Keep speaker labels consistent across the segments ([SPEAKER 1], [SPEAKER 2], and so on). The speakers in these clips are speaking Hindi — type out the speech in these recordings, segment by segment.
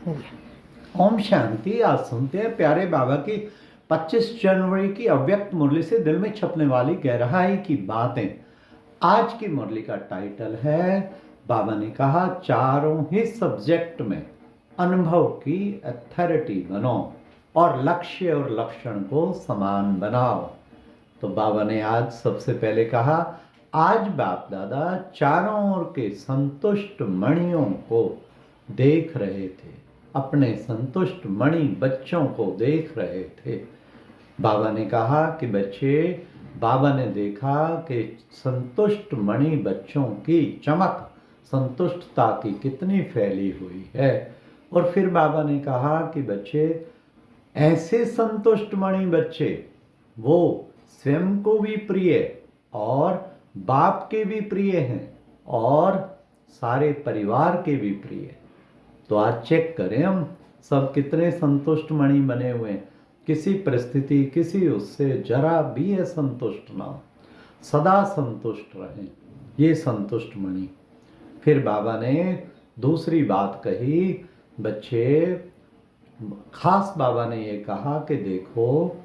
[SPEAKER 1] हो गया।
[SPEAKER 2] ओम शांति। आज सुनते हैं प्यारे बाबा की 25 जनवरी की अव्यक्त मुरली से दिल में छपने वाली गहराई की बातें। आज की मुरली का टाइटल है, बाबा ने कहा चारों ही सब्जेक्ट में अनुभव की अथॉरिटी बनो और लक्ष्य और लक्षण को समान बनाओ। तो बाबा ने आज सबसे पहले कहा, आज बाप दादा चारों ओर के संतुष्ट मणियों को देख रहे थे, अपने संतुष्ट मणि बच्चों को देख रहे थे। बाबा ने कहा कि बच्चे, बाबा ने देखा कि संतुष्ट मणि बच्चों की चमक संतुष्टता की कितनी फैली हुई है। और फिर बाबा ने कहा कि बच्चे, ऐसे संतुष्ट मणि बच्चे वो स्वयं को भी प्रिय और बाप के भी प्रिय हैं और सारे परिवार के भी प्रिय। तो आज चेक करें हम सब कितने संतुष्ट मणि बने हुए हैं। किसी परिस्थिति, किसी उससे जरा भी असंतुष्ट ना हो, सदा संतुष्ट रहें, ये संतुष्ट मणि। फिर बाबा ने दूसरी बात कही, बच्चे खास बाबा ने ये कहा कि देखो,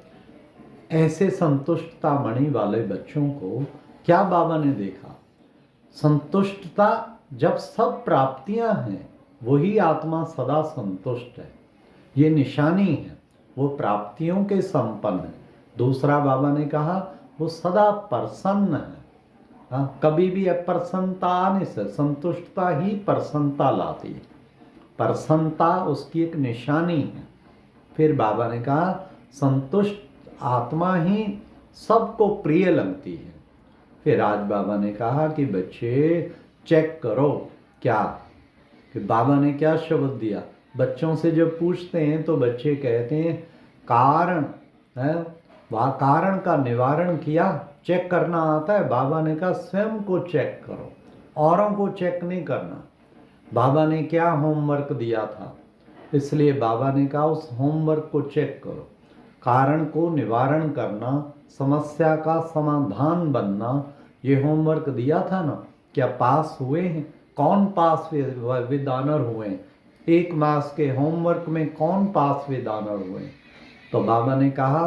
[SPEAKER 2] ऐसे संतुष्टता मणि वाले बच्चों को क्या बाबा ने देखा, संतुष्टता जब सब प्राप्तियां हैं वही आत्मा सदा संतुष्ट है, ये निशानी है, वो प्राप्तियों के संपन्न है। दूसरा बाबा ने कहा वो सदा प्रसन्न है। हाँ, कभी भी अप्रसन्नता आने से संतुष्टता ही प्रसन्नता लाती है, प्रसन्नता उसकी एक निशानी है। फिर बाबा ने कहा संतुष्ट आत्मा ही सबको प्रिय लगती है। फिर आज बाबा ने कहा कि बच्चे चेक करो क्या, कि बाबा ने क्या शब्द दिया। बच्चों से जब पूछते हैं तो बच्चे कहते हैं कारण है, वह कारण का निवारण किया, चेक करना आता है। बाबा ने कहा स्वयं को चेक करो, औरों को चेक नहीं करना। बाबा ने क्या होमवर्क दिया था, इसलिए बाबा ने कहा उस होमवर्क को चेक करो। कारण को निवारण करना, समस्या का समाधान बनना, ये होमवर्क दिया था ना। क्या पास हुए हैं? कौन पास विद ऑनर हुए? 1 मास के होमवर्क में कौन पास विद ऑनर हुए? तो बाबा ने कहा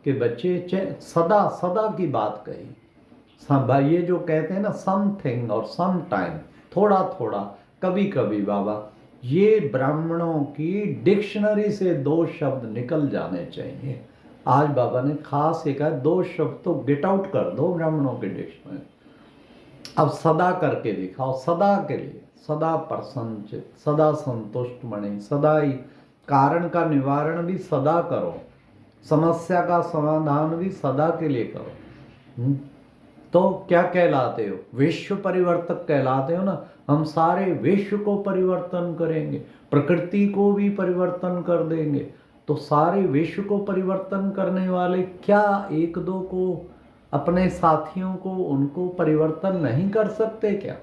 [SPEAKER 2] कि बच्चे सदा सदा की बात कही। ये जो कहते हैं ना समथिंग और सम टाइम, थोड़ा थोड़ा, कभी कभी, बाबा ये ब्राह्मणों की डिक्शनरी से 2 शब्द निकल जाने चाहिए। आज बाबा ने खास ये कहा 2 शब्द तो गेट आउट कर दो ब्राह्मणों के डिक्शनरी। अब सदा करके दिखाओ, सदा के लिए, सदा प्रसन्न, सदा संतुष्ट मणि, सदा ही कारण का निवारण भी सदा करो, समस्या का समाधान भी सदा के लिए करो। तो क्या कहलाते हो? विश्व परिवर्तक कहलाते हो ना। हम सारे विश्व को परिवर्तन करेंगे, प्रकृति को भी परिवर्तन कर देंगे। तो सारे विश्व को परिवर्तन करने वाले क्या 1-2 को, अपने साथियों को, उनको परिवर्तन नहीं कर सकते क्या?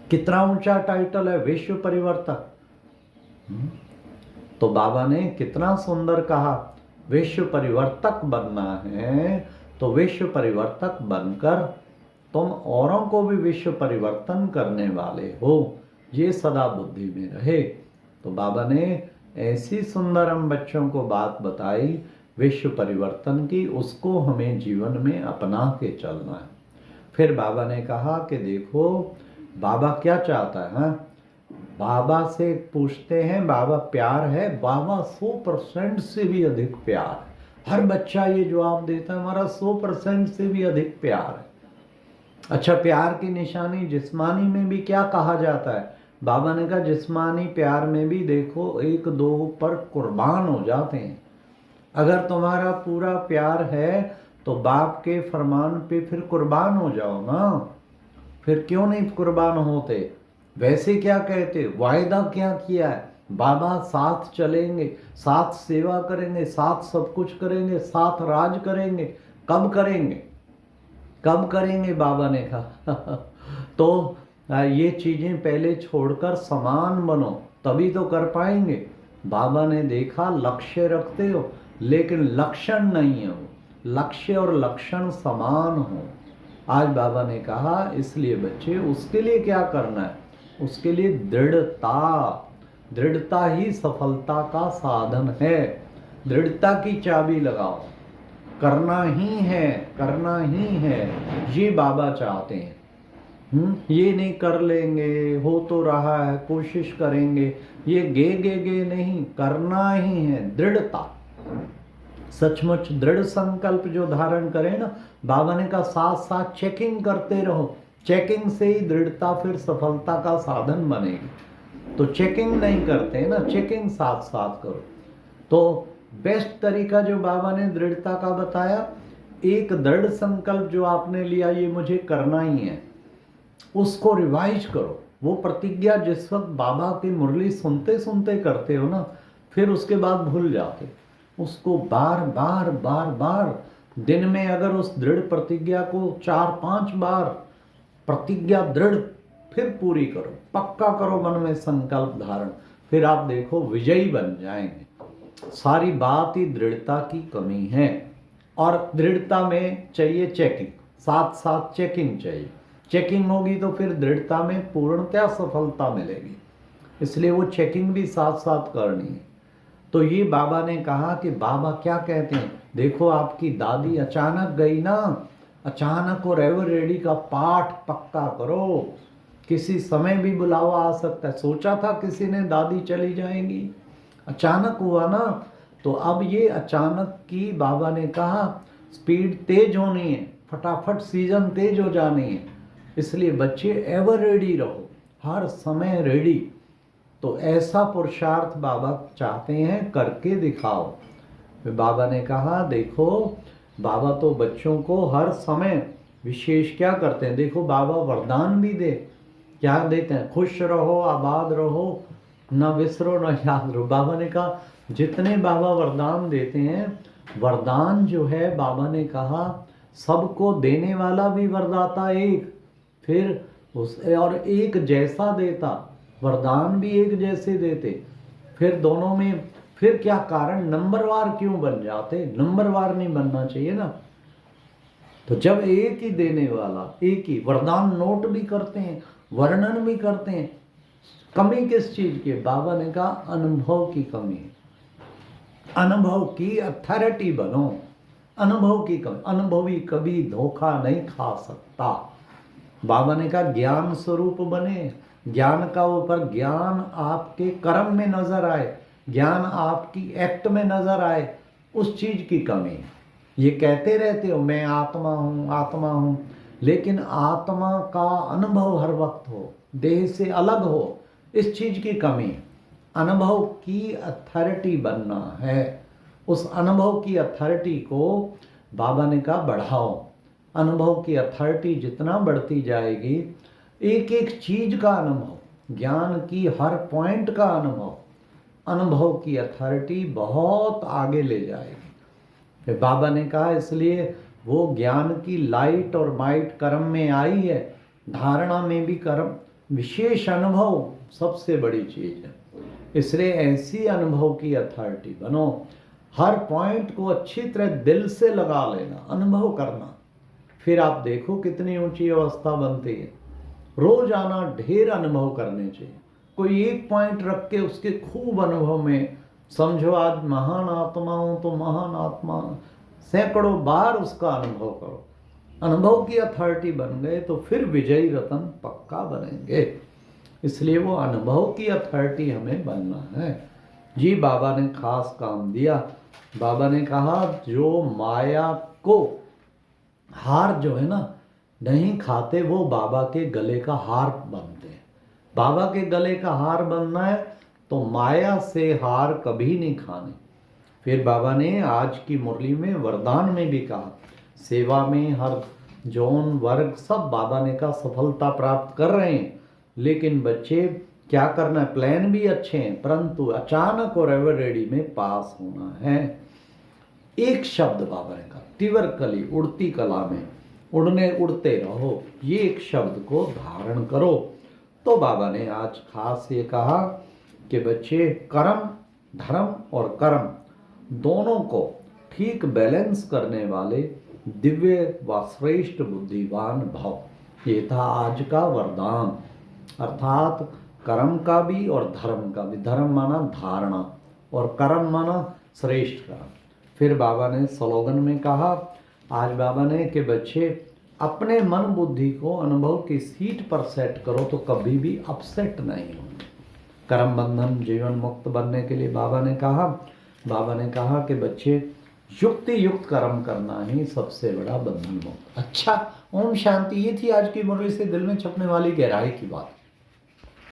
[SPEAKER 2] कितना ऊंचा टाइटल है, विश्व परिवर्तक। तो बाबा ने कितना सुंदर कहा, विश्व परिवर्तक बनना है तो विश्व परिवर्तक बनकर तुम औरों को भी विश्व परिवर्तन करने वाले हो, ये सदा बुद्धि में रहे। तो बाबा ने ऐसी सुंदर हम बच्चों को बात बताई विश्व परिवर्तन की, उसको हमें जीवन में अपना के चलना है। फिर बाबा ने कहा कि देखो बाबा क्या चाहता है। हाँ, बाबा से पूछते हैं, बाबा प्यार है, बाबा 100% से भी अधिक प्यार है। हर बच्चा ये जवाब देता है, हमारा 100% से भी अधिक प्यार है। अच्छा, प्यार की निशानी जिस्मानी में भी क्या कहा जाता है? बाबा ने कहा जिस्मानी प्यार में भी देखो 1-2 पर कुर्बान हो जाते हैं। अगर तुम्हारा पूरा प्यार है तो बाप के फरमान पे फिर कुर्बान हो जाओ ना। फिर क्यों नहीं कुर्बान होते? वैसे क्या कहते, वायदा क्या किया है, बाबा साथ चलेंगे, साथ सेवा करेंगे, साथ सब कुछ करेंगे, साथ राज करेंगे। कब करेंगे, कब करेंगे? बाबा ने कहा तो ये चीजें पहले छोड़कर समान बनो, तभी तो कर पाएंगे। बाबा ने देखा लक्ष्य रखते हो लेकिन लक्षण नहीं है, वो लक्ष्य और लक्षण समान हो। आज बाबा ने कहा इसलिए बच्चे उसके लिए क्या करना है, उसके लिए दृढ़ता, दृढ़ता ही सफलता का साधन है। दृढ़ता की चाबी लगाओ, करना ही है, करना ही है, ये बाबा चाहते हैं। ये नहीं कर लेंगे, हो तो रहा है, कोशिश करेंगे, ये गे नहीं, करना ही है। दृढ़ता, सचमुच दृढ़ संकल्प जो धारण करें ना, बाबा ने कहा साथ साथ चेकिंग करते रहो। चेकिंग से ही दृढ़ता फिर सफलता का साधन बनेगी। तो चेकिंग नहीं करते ना, चेकिंग साथ साथ करो। तो बेस्ट तरीका जो बाबा ने दृढ़ता का बताया, एक दृढ़ संकल्प जो आपने लिया ये मुझे करना ही है, उसको रिवाइज करो। वो प्रतिज्ञा जिस वक्त बाबा की मुरली सुनते सुनते करते हो ना, फिर उसके बाद भूल जाते। उसको बार बार बार बार दिन में अगर उस दृढ़ प्रतिज्ञा को 4-5 बार प्रतिज्ञा दृढ़ फिर पूरी करो, पक्का करो मन में संकल्प धारण, फिर आप देखो विजयी बन जाएंगे। सारी बात ही दृढ़ता की कमी है। और दृढ़ता में चाहिए चेकिंग, साथ साथ चेकिंग चाहिए। चेकिंग होगी तो फिर दृढ़ता में पूर्णतया सफलता मिलेगी, इसलिए वो चेकिंग भी साथ साथ करनी है। तो ये बाबा ने कहा कि बाबा क्या कहते हैं, देखो आपकी दादी अचानक गई ना, अचानक और एवर रेडी का पाठ पक्का करो, किसी समय भी बुलावा आ सकता है। सोचा था किसी ने दादी चली जाएंगी, अचानक हुआ ना, तो अब ये अचानक की बाबा ने कहा स्पीड तेज होनी है, फटाफट सीजन तेज हो जानी है, इसलिए बच्चे एवर रेडी रहो, हर समय रेडी। तो ऐसा पुरुषार्थ बाबा चाहते हैं, करके दिखाओ। फिर बाबा ने कहा देखो, बाबा तो बच्चों को हर समय विशेष क्या करते हैं, देखो बाबा वरदान भी दे, क्या देते हैं, खुश रहो, आबाद रहो, न विसरो न याद रहो। बाबा ने कहा जितने बाबा वरदान देते हैं, वरदान जो है बाबा ने कहा सबको देने वाला भी वरदाता एक, फिर उस और एक जैसा देता, वरदान भी एक जैसे देते, फिर दोनों में फिर क्या कारण, नंबरवार क्यों बन जाते, नंबरवार नहीं बनना चाहिए ना। तो जब एक ही देने वाला, एक ही वरदान नोट भी करते हैं, वर्णन भी करते हैं, कमी किस चीज की, बाबा ने कहा अनुभव की कमी, अनुभव की अथॉरिटी बनो, अनुभव की कमी, अनुभवी कभी धोखा नहीं खा सकता। बाबा ने कहा ज्ञान स्वरूप बने, ज्ञान का ऊपर ज्ञान आपके कर्म में नजर आए, ज्ञान आपकी एक्ट में नजर आए, उस चीज की कमी। ये कहते रहते हो मैं आत्मा हूँ आत्मा हूँ, लेकिन आत्मा का अनुभव हर वक्त हो, देह से अलग हो, इस चीज की कमी। अनुभव की अथॉरिटी बनना है, उस अनुभव की अथॉरिटी को बाबा ने कहा बढ़ाओ। अनुभव की अथॉरिटी जितना बढ़ती जाएगी, एक एक चीज का अनुभव, ज्ञान की हर पॉइंट का अनुभव, अनुभव की अथॉरिटी बहुत आगे ले जाएगी। फिर बाबा ने कहा इसलिए वो ज्ञान की लाइट और माइट कर्म में आई है, धारणा में भी कर्म, विशेष अनुभव सबसे बड़ी चीज है। इसलिए ऐसी अनुभव की अथॉरिटी बनो, हर पॉइंट को अच्छी तरह दिल से लगा लेना, अनुभव करना, फिर आप देखो कितनी ऊंची अवस्था बनती है। रोजाना ढेर अनुभव करने चाहिए, कोई एक पॉइंट रख के उसके खूब अनुभव में समझो आज महान आत्मा हूं तो महान आत्मा, सैकड़ों बार उसका अनुभव करो, अनुभव की अथॉरिटी बन गए तो फिर विजयी रतन पक्का बनेंगे। इसलिए वो अनुभव की अथॉरिटी हमें बनना है। जी बाबा ने खास काम दिया। बाबा ने कहा जो माया को हार जो है ना नहीं खाते, वो बाबा के गले का हार बनते हैं। बाबा के गले का हार बनना है तो माया से हार कभी नहीं खाने। फिर बाबा ने आज की मुरली में वरदान में भी कहा, सेवा में हर जौन वर्ग सब बाबा ने कहा सफलता प्राप्त कर रहे हैं, लेकिन बच्चे क्या करना है, प्लान भी अच्छे हैं, परंतु अचानक और एवर रेडी में पास होना है। एक शब्द बाबा ने कहा, तिवर कली उड़ती कला में उड़ते रहो, ये एक शब्द को धारण करो। तो बाबा ने आज खास ये कहा कि बच्चे कर्म, धर्म और कर्म दोनों को ठीक बैलेंस करने वाले दिव्य व श्रेष्ठ बुद्धिवान भव। ये था आज का वरदान, अर्थात कर्म का भी और धर्म का भी। धर्म माना धारणा और कर्म माना श्रेष्ठ कर्म। फिर बाबा ने स्लोगन में कहा, आज बाबा ने कि बच्चे अपने मन बुद्धि को अनुभव की सीट पर सेट करो तो कभी भी अपसेट नहीं होंगे। कर्म बंधन जीवन मुक्त बनने के लिए बाबा ने कहा कि बच्चे युक्ति युक्त कर्म करना ही सबसे बड़ा बंधन मुक्त। अच्छा, ओम शांति। ये थी आज की मुरली से दिल में छपने वाली गहराई की बात।